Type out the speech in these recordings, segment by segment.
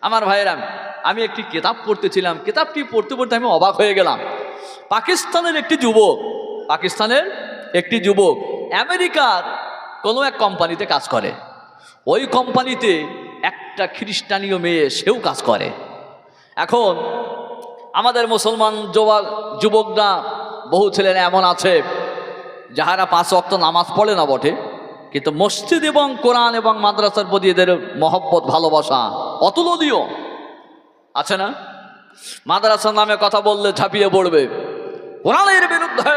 আমার ভাইয়েরা, আমি একটি কিতাব পড়তেছিলাম, কিতাবটি পড়তে পড়তে আমি অবাক হয়ে গেলাম। পাকিস্তানের একটি যুবক আমেরিকার কোনো এক কোম্পানিতে কাজ করে। ওই কোম্পানিতে একটা খ্রিস্টানীয় মেয়ে, সেও কাজ করে। এখন আমাদের মুসলমান যুবকরা বহু ছেলেরা এমন আছে যাহারা 5 ওয়াক্ত নামাজ পড়ে না বটে, কিন্তু মসজিদ এবং কোরআন এবং মাদ্রাসার প্রতি এদের মহব্বত, ভালোবাসা অতুলনীয় আছে না? মাদ্রাসার নামে কথা বললে ঝাঁপিয়ে পড়বে, কোরআনের বিরুদ্ধে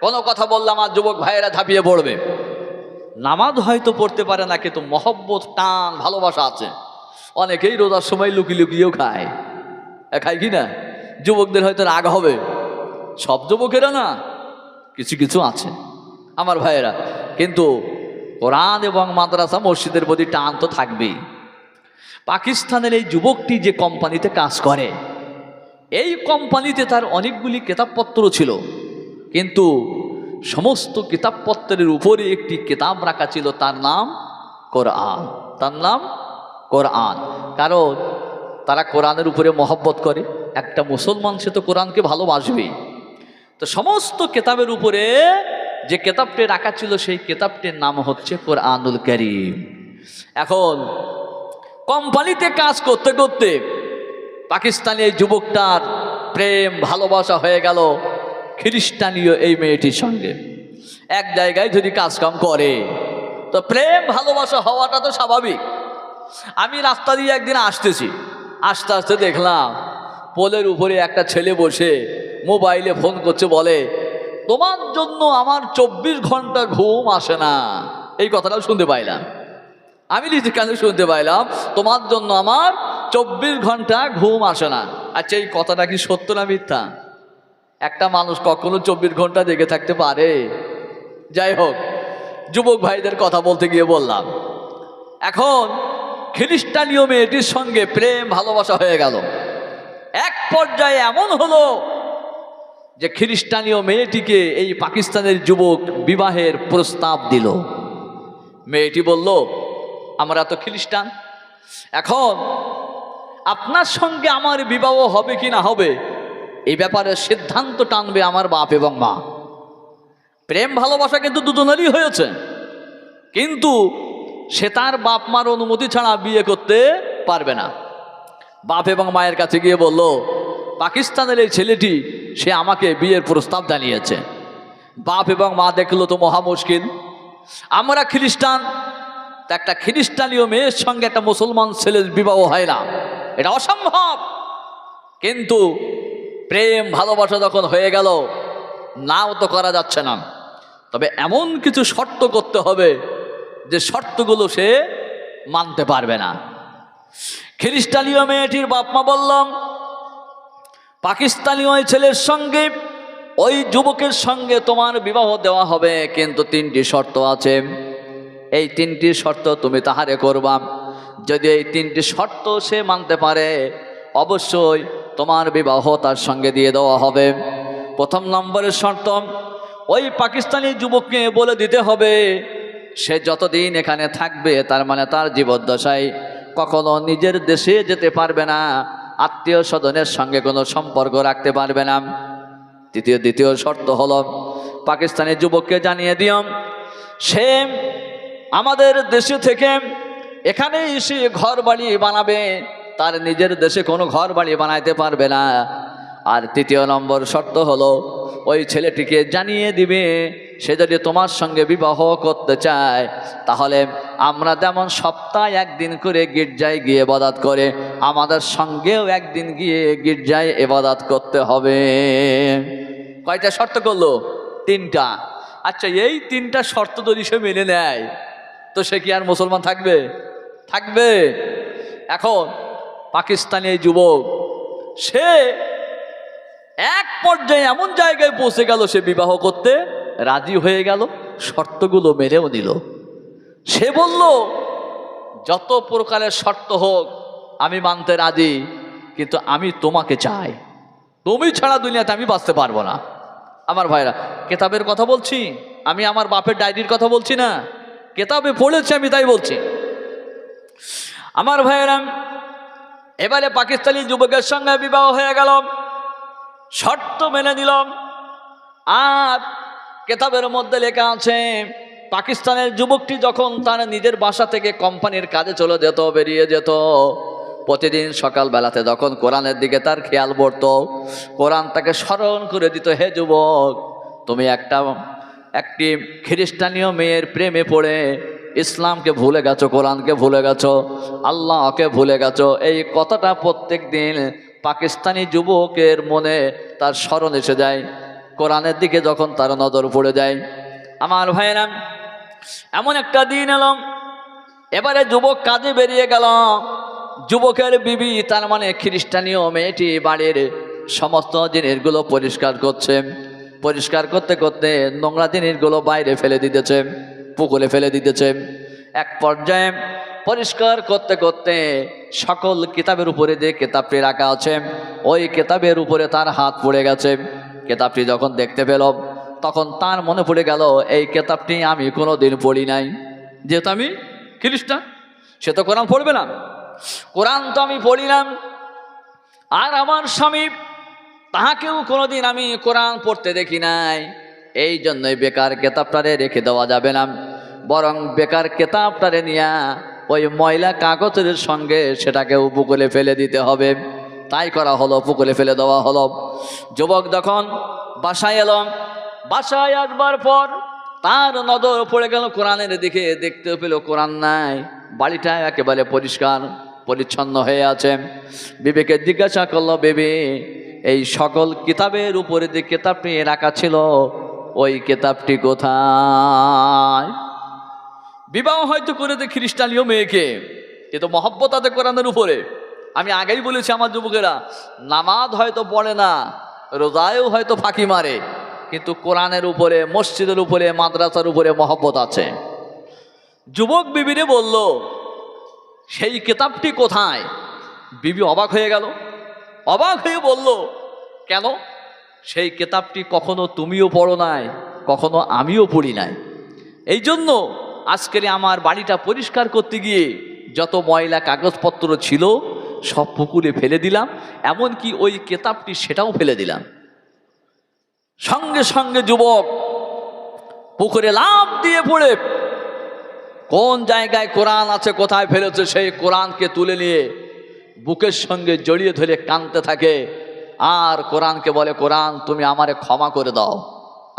কোনো কথা বললে আমার যুবক ভাইয়েরা ঝাঁপিয়ে পড়বে। নামাজ হয়তো পড়তে পারে না, কিন্তু মহব্বত, টান, ভালোবাসা আছে। অনেকেই রোজার সময় লুকিয়ে লুকিয়েও খায় কি না? যুবকদের হয়তো রাগ হবে, সব যুবকেরা না, কিছু কিছু আছে আমার ভাইয়েরা। কিন্তু কোরআন এবং মাদ্রাসা মসজিদের প্রতি টান তো থাকবেই। পাকিস্তানের এই যুবকটি যে কোম্পানিতে কাজ করে, এই কোম্পানিতে তার অনেকগুলি কিতাবপত্র ছিল, কিন্তু সমস্ত কিতাবপত্রের উপরে একটি কিতাব রাখা ছিল, তার নাম কোরআন। কারণ তারা কোরআনের উপরে মহব্বত করে। একটা মুসলমান, সে তো কোরআনকে ভালোবাসবেই। তো সমস্ত কিতাবের উপরে যে কিতাবটি রাখা ছিল, সেই কিতাবটির নাম হচ্ছে কোরআনুল কারীম। এখন কোম্পানিতে কাজ করতে করতে পাকিস্তানি এই যুবকটার প্রেম ভালোবাসা হয়ে গেল খ্রিস্টানীয় এই মেয়েটির সঙ্গে। এক জায়গায় যদি কাজকাম করে তো প্রেম ভালোবাসা হওয়াটা তো স্বাভাবিক। আমি রাস্তা দিয়ে একদিন আস্তে আস্তে দেখলাম পোলের উপরে একটা ছেলে বসে মোবাইলে ফোন করছে, বলে তোমার জন্য আমার 24 ঘন্টা ঘুম আসে না। এই কথাটাও শুনতে পাইলাম, আমি নিজে কেন শুনতে পাইলাম, তোমার জন্য আমার 24 ঘন্টা ঘুম আসে না। আচ্ছা, এই কথাটা কি সত্য না মিথ্যা? একটা মানুষ কখনো 24 ঘন্টা জেগে থাকতে পারে? যাই হোক, যুবক ভাইদের কথা বলতে গিয়ে বললাম, এখন খ্রিস্টানীয় মেয়েটির সঙ্গে প্রেম ভালোবাসা হয়ে গেল। এক পর্যায়ে এমন হলো যে খ্রিস্টানীয় মেয়েটিকে এই পাকিস্তানের যুবক বিবাহের প্রস্তাব দিল। মেয়েটি বলল, আমরা তো খ্রিস্টান, এখন আপনার সঙ্গে আমার বিবাহ হবে কি না হবে এই ব্যাপারে সিদ্ধান্ত টানবে আমার বাপ এবং মা। প্রেম ভালোবাসা কিন্তু দুজনেরই হয়েছে, কিন্তু সে তার বাপ মার অনুমতি ছাড়া বিয়ে করতে পারবে না। বাপ এবং মায়ের কাছে গিয়ে বলল, পাকিস্তানের এই ছেলেটি, সে আমাকে বিয়ের প্রস্তাব জানিয়েছে। বাপ এবং মা দেখলো তো মহা মুশকিল, আমরা খ্রিস্টান, একটা খ্রিস্টানীয় মেয়ের সঙ্গে একটা মুসলমান ছেলের বিবাহ হয় না, এটা অসম্ভব। কিন্তু প্রেম ভালোবাসা যখন হয়ে গেল, নাও তো করা যাচ্ছে না, তবে এমন কিছু শর্ত করতে হবে যে শর্তগুলো সে মানতে পারবে না। খ্রিস্টানীয় মেয়েটির বাপ মা বললাম, পাকিস্তানি ওই ছেলের সঙ্গে, ওই যুবকের সঙ্গে তোমার বিবাহ দেওয়া হবে, কিন্তু 3টি শর্ত আছে। এই 3টি শর্ত তুমি তাহারে করবা। যদি এই 3টি শর্ত সে মানতে পারে, অবশ্যই তোমার বিবাহ তার সঙ্গে দিয়ে দেওয়া হবে। প্রথম নম্বরের শর্ত, ওই পাকিস্তানি যুবককে বলে দিতে হবে সে যতদিন এখানে থাকবে, তার মানে তার জীবদ্দশায় কখনো নিজের দেশে যেতে পারবে না, আত্মীয় স্বজনের সঙ্গে কোনো সম্পর্ক রাখতে পারবে না। দ্বিতীয় শর্ত হলো, পাকিস্তানি যুবককে জানিয়ে দিও সে আমাদের দেশে থেকে এখানে এসে ঘর বাড়ি বানাবে, তার নিজের দেশে কোনো ঘর বাড়ি বানাইতে পারবে না। আর 3 নম্বর শর্ত হলো, ওই ছেলেটিকে জানিয়ে দিবে সে যদি তোমার সঙ্গে বিবাহ করতে চায়, তাহলে আমরা যেমন সপ্তাহে 1 দিন করে গির্জায় গিয়ে ইবাদত করে, আমাদের সঙ্গেও 1 দিন গিয়ে গির্জায় ইবাদত করতে হবে। কয়টা শর্ত করলো? 3টা। আচ্ছা, এই 3টা শর্ত যদি সে মেনে নেয়, তো সে কি আর মুসলমান থাকবে? এখন পাকিস্তানি এই যুবক, সে এক পর্যায়ে এমন জায়গায় পৌঁছে গেল, সে বিবাহ করতে রাজি হয়ে গেল, শর্তগুলো মেনেও নিল। সে বলল, যত প্রকারের শর্ত হোক আমি মানতে রাজি, কিন্তু আমি তোমাকে চাই, তুমি ছাড়া দুনিয়াতে আমি বাঁচতে পারবো না। আমার ভাইরা, কেতাবের কথা বলছি আমি, আমার বাপের ডায়েরির কথা বলছি না, কেতাবে পড়েছি আমি, তাই বলছি। আমার ভাইয়েরা, এবারে পাকিস্তানি যুবকের সঙ্গে বিবাহ হয়ে গেল, শর্ত মেনে নিলাম। আর কেতাবের মধ্যে লেখা আছে পাকিস্তানের যুবকটি যখন তার নিজের বাসা থেকে কোম্পানির কাজে চলে যেত, বেরিয়ে যেত, প্রতিদিন সকালবেলাতে যখন কোরআনের দিকে তার খেয়াল পড়তো, কোরআন তাকে স্মরণ করে দিত, হে যুবক, তুমি একটি খ্রিস্টানীয় মেয়ের প্রেমে পড়ে ইসলামকে ভুলে গেছো, কোরআনকে ভুলে গেছো, আল্লাহকে ভুলে গেছো। এই কথাটা প্রত্যেক দিন পাকিস্তানি যুবকের মনে তার স্মরণ এসে যায়, কোরআনের দিকে যখন তার নজর পড়ে যায়। আমার ভাইয়েরা, এমন একটা দিন এলো, এবারে যুবক কাজে বেরিয়ে গেল। যুবকের বিবি, তার মানে খ্রিস্টানীয় মেয়েটি, বাড়ির সমস্ত জিনিসগুলো পরিষ্কার করছে। পরিষ্কার করতে করতে নোংরা জিনিসগুলো বাইরে ফেলে দিতেছে, পুকুরে ফেলে দিতেছে। এক পর্যায়ে পরিষ্কার করতে করতে সকল কিতাবের উপরে যে কিতাবটি রাখা আছে, ওই কিতাবের উপরে তার হাত পড়ে গেছে। কিতাবটি যখন দেখতে পেল, তখন তার মনে পড়ে গেল, এই কিতাবটি আমি কোনো দিন পড়ি নাই। যেহেতু আমি খ্রিস্টান, সে তো কোরআন পড়বে না, কোরআন তো আমি পড়িলাম। আর আমার স্বামী, তাহাকেও কোনোদিন আমি কোরআন পড়তে দেখি নাই। এই জন্যই বেকার কেতাবটারে রেখে দেওয়া যাবে না, বরং বেকার কেতাবটারে নিয়ে ওই ময়লা কাগজের সঙ্গে সেটাকেও পুকুরে ফেলে দিতে হবে। তাই করা হলো, পুকুরে ফেলে দেওয়া হলো। যুবক যখন বাসায় এলো, বাসায় আসবার পর তার নজর পড়ে গেল কোরআনের দিকে, দেখতে পেল কোরআন নাই, বাড়িটা একেবারে পরিষ্কার পরিচ্ছন্ন হয়ে আছে। বিবেকে জিজ্ঞাসা করলো, বেবি, এই সকল কিতাবের উপরে যে কিতাবটি রাখা ছিল, ওই কিতাবটি কোথায়? বিবাহ হয়তো করেছে খ্রিস্টানীয় মেয়েকে, এ তো মহব্বত আছে কোরআনের উপরে। আমি আগেই বলেছি, আমার যুবকেরা নামাজ হয়তো পড়ে না, রোজায়ও হয়তো ফাঁকি মারে, কিন্তু কোরআনের উপরে, মসজিদের উপরে, মাদ্রাসার উপরে মহব্বত আছে। যুবক বিবিরে বলল, সেই কিতাবটি কোথায়? বিবি অবাক হয়ে গেল, অবাক হয়ে বলল, কেন? সেই কিতাবটি কখনো তুমিও পড়ো নাই, কখনো আমিও পড়ি নাই। এই জন্য আজকের আমার বাড়িটা পরিষ্কার করতে গিয়ে যত ময়লা কাগজপত্র ছিল সব পুকুরে ফেলে দিলাম, এমনকি ওই কিতাবটি সেটাও ফেলে দিলাম। সঙ্গে সঙ্গে যুবক পুকুরে লাফ দিয়ে পড়ে কোন জায়গায় কোরআন আছে, কোথায় ফেলেছে, সেই কোরআনকে তুলে নিয়ে বুকের সঙ্গে জড়িয়ে ধরে কাঁদতে থাকে। আর কোরআনকে বলে, কোরআন, তুমি আমারে ক্ষমা করে দাও,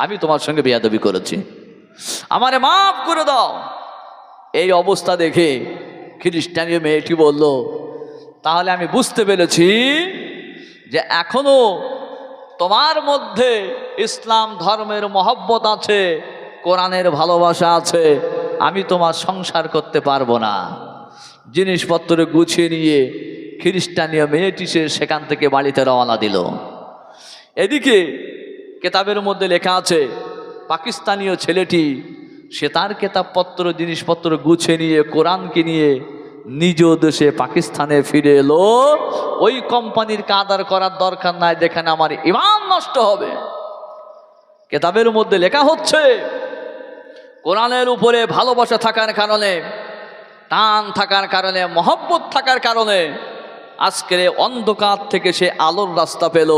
আমি তোমার সঙ্গে বেয়াদবি করেছি, আমারে মাফ করে দাও। এই অবস্থা দেখে খ্রিস্টানীয় মেয়েটি বলল, তাহলে আমি বুঝতে পেরেছি যে এখনো তোমার মধ্যে ইসলাম ধর্মের মহব্বত আছে, কোরআনের ভালোবাসা আছে, আমি তোমার সংসার করতে পারবো না। জিনিসপত্র গুছিয়ে নিয়ে খ্রিস্টানীয় মেয়েটি সেখান থেকে বাড়িতে রওনা দিল। এদিকে কেতাবের মধ্যে লেখা আছে, পাকিস্তানীয় ছেলেটি সে তার কেতাবপত্র জিনিসপত্র গুছিয়ে নিয়ে কোরআনকে নিয়ে নিজ দেশে পাকিস্তানে ফিরে এলো। ওই কোম্পানির কাদার করার দরকার নাই, যেখানে আমার ঈমান নষ্ট হবে। কেতাবের মধ্যে লেখা হচ্ছে, কোরআনের উপরে ভালোবাসা থাকার কারণে, টান থাকার কারণে, মহব্বত থাকার কারণে আজকের অন্ধকার থেকে সে আলোর রাস্তা পেল।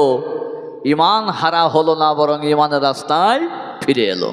ঈমান হারা হলো না, বরং ঈমানের রাস্তায় ফিরে এলো।